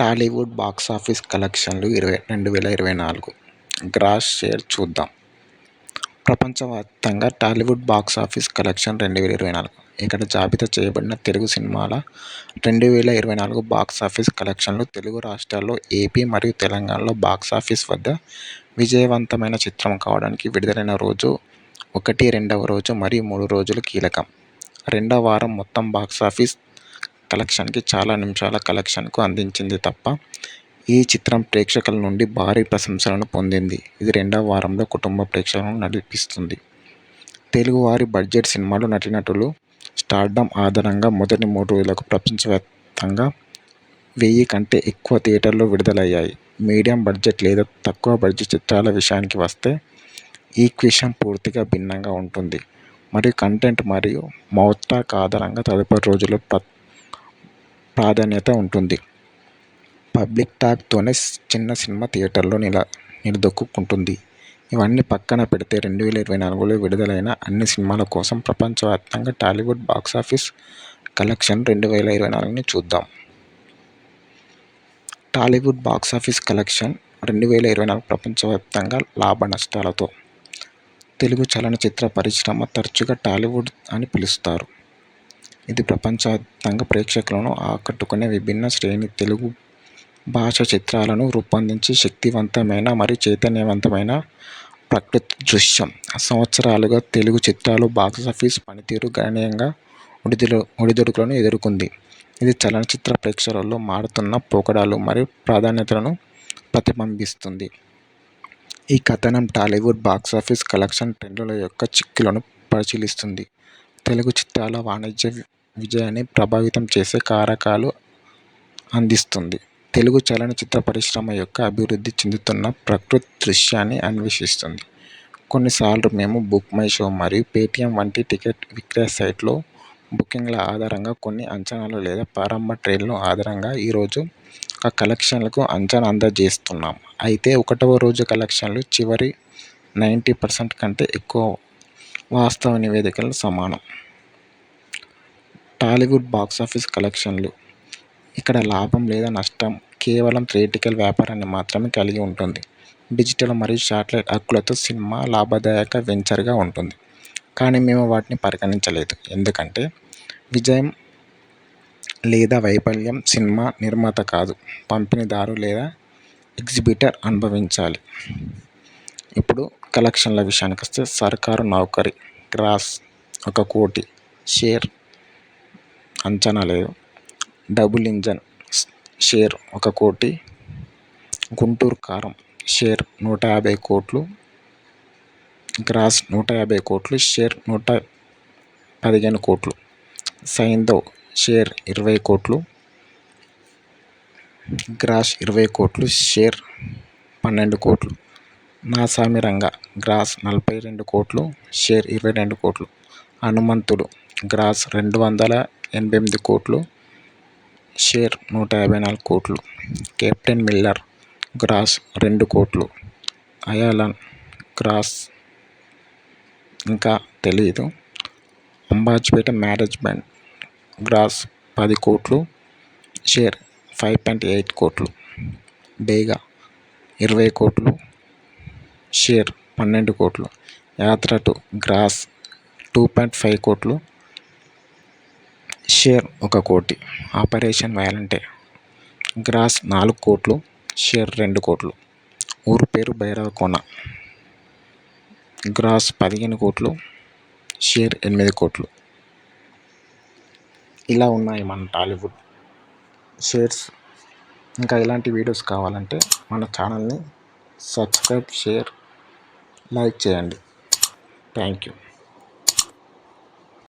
Tollywood box office కలెక్షన్లు 2024 gross share చూద్దాం. ప్రపంచవ్యాప్తంగా టాలీవుడ్ బాక్సాఫీస్ కలెక్షన్ 2024 ఇక్కడ జాబితా చేయబడిన తెలుగు సినిమాల 2024 బాక్సాఫీస్ కలెక్షన్లు. తెలుగు రాష్ట్రాల్లో ఏపీ మరియు తెలంగాణలో బాక్సాఫీస్ వద్ద విజయవంతమైన చిత్రం కావడానికి విడుదలైన రోజు 1, 2వ రోజు మరియు 3 రోజులు కీలకం. రెండవ వారం మొత్తం బాక్సాఫీస్ కలెక్షన్కి చాలా నిమిషాల కలెక్షన్కు అందించింది తప్ప ఈ చిత్రం ప్రేక్షకుల నుండి భారీ ప్రశంసలను పొందింది. ఇది రెండవ వారంలో కుటుంబ ప్రేక్షకులను నడిపిస్తుంది. తెలుగువారి బడ్జెట్ సినిమాలు నటీనటులు స్టార్డమ్ ఆధారంగా మొదటి 3 రోజులకు ప్రపంచవ్యాప్తంగా 1000 కంటే ఎక్కువ థియేటర్లో విడుదలయ్యాయి. మీడియం బడ్జెట్ లేదా తక్కువ బడ్జెట్ చిత్రాల విషయానికి వస్తే ఈక్వేషన్ పూర్తిగా భిన్నంగా ఉంటుంది మరియు కంటెంట్ మరియు మౌత్ టాక్ ఆధారంగా తదుపరి రోజుల్లో ప్రాధాన్యత ఉంటుంది. పబ్లిక్ టాక్తోనే చిన్న సినిమా థియేటర్లో నిలదొక్కుంటుంది. ఇవన్నీ పక్కన పెడితే 2024లో విడుదలైన అన్ని సినిమాల కోసం ప్రపంచవ్యాప్తంగా టాలీవుడ్ బాక్సాఫీస్ కలెక్షన్ 2024ని చూద్దాం. టాలీవుడ్ బాక్సాఫీస్ కలెక్షన్ 2024 ప్రపంచవ్యాప్తంగా లాభ నష్టాలతో. తెలుగు చలనచిత్ర పరిశ్రమ తరచుగా టాలీవుడ్ అని పిలుస్తారు. ఇది ప్రపంచవ్యాప్తంగా ప్రేక్షకులను ఆకట్టుకునే విభిన్న శ్రేణి తెలుగు భాష చిత్రాలను రూపొందించి శక్తివంతమైన మరియు చైతన్యవంతమైన ప్రకృతి దృశ్యం. సంవత్సరాలుగా తెలుగు చిత్రాలు బాక్సాఫీస్ పనితీరు గణనీయంగా ఒడిదుడుకులను ఎదుర్కొంది. ఇది చలనచిత్ర ప్రేక్షకులలో మారుతున్న పోకడలు మరియు ప్రాధాన్యతలను ప్రతిబింబిస్తుంది. ఈ కథనం టాలీవుడ్ బాక్సాఫీస్ కలెక్షన్ ట్రెండ్ల యొక్క చిక్కులను పరిశీలిస్తుంది. తెలుగు చిత్రాల వాణిజ్య విజయాన్ని ప్రభావితం చేసే కారకాలు అందిస్తుంది. తెలుగు చలనచిత్ర పరిశ్రమ యొక్క అభివృద్ధి చెందుతున్న ప్రకృతి దృశ్యాన్ని అన్వేషిస్తుంది. కొన్నిసార్లు మేము బుక్ మై షో మరియు పేటీఎం వంటి టికెట్ విక్రయ సైట్లలో బుకింగ్ల ఆధారంగా కొన్ని అంచనాలు లేదా ప్రారంభ ట్రేడ్ల ఆధారంగా ఈ రోజు కలెక్షన్లకు అంచనా అందజేస్తున్నాం. అయితే 1వ రోజు కలెక్షన్లు చివరి 90% కంటే ఎక్కువ వాస్తవ నివేదికలకు సమానం. టాలీవుడ్ బాక్సాఫీస్ కలెక్షన్లు ఇక్కడ లాభం లేదా నష్టం కేవలం థియేట్రికల్ వ్యాపారాన్ని మాత్రమే కలిగి ఉంటుంది. డిజిటల్ మరియు శాటిలైట్ హక్కులతో సినిమా లాభదాయక వెంచర్గా ఉంటుంది. కానీ మేము వాటిని పరిగణించలేదు ఎందుకంటే విజయం లేదా వైఫల్యం సినిమా నిర్మాత కాదు, పంపిణీదారు లేదా ఎగ్జిబిటర్ అనుభవించాలి. ఇప్పుడు కలెక్షన్ల విషయానికి వస్తే సర్కారు నౌకరీ గ్రాస్ 1 కోటి, షేర్ అంచనా లేదు. డబుల్ ఇంజన్ షేర్ 1 కోటి, గుంటూరు కారం షేర్ 150 కోట్లు, గ్రాస్ 150 కోట్లు, షేర్ 115 కోట్లు. సైంధవ్ షేర్ 20 కోట్లు, గ్రాస్ 20 కోట్లు, షేర్ 12 కోట్లు. నాసామిరంగ గ్రాస్ 42 కోట్లు, షేర్ 22 కోట్లు. హనుమంతుడు గ్రాస్ 288 కోట్లు, షేర్ 154 కోట్లు. కెప్టెన్ మిల్లర్ గ్రాస్ 2 కోట్లు. అయాలన్ గ్రాస్ ఇంకా తెలియదు. అంబాజీపేట మేనేజ్మెంట్ గ్రాస్ 10 కోట్లు, షేర్ 5.8 కోట్లు. బేగా 20 కోట్లు, షేర్ 12 కోట్లు. యాత్ర 2 గ్రాస్ 2.5 కోట్లు, షేర్ 1 కోటి. ఆపరేషన్ వాలంటే గ్రాస్ 4 కోట్లు, షేర్ 2 కోట్లు. ఊరు పేరు భైరవకోన గ్రాస్ 15 కోట్లు, షేర్ 8 కోట్లు. ఇలా ఉన్నాయి మన టాలీవుడ్ షేర్స్. ఇంకా ఇలాంటి వీడియోస్ కావాలంటే మన ఛానల్ని సబ్స్క్రైబ్, షేర్, లైక్ చేయండి. Thank you.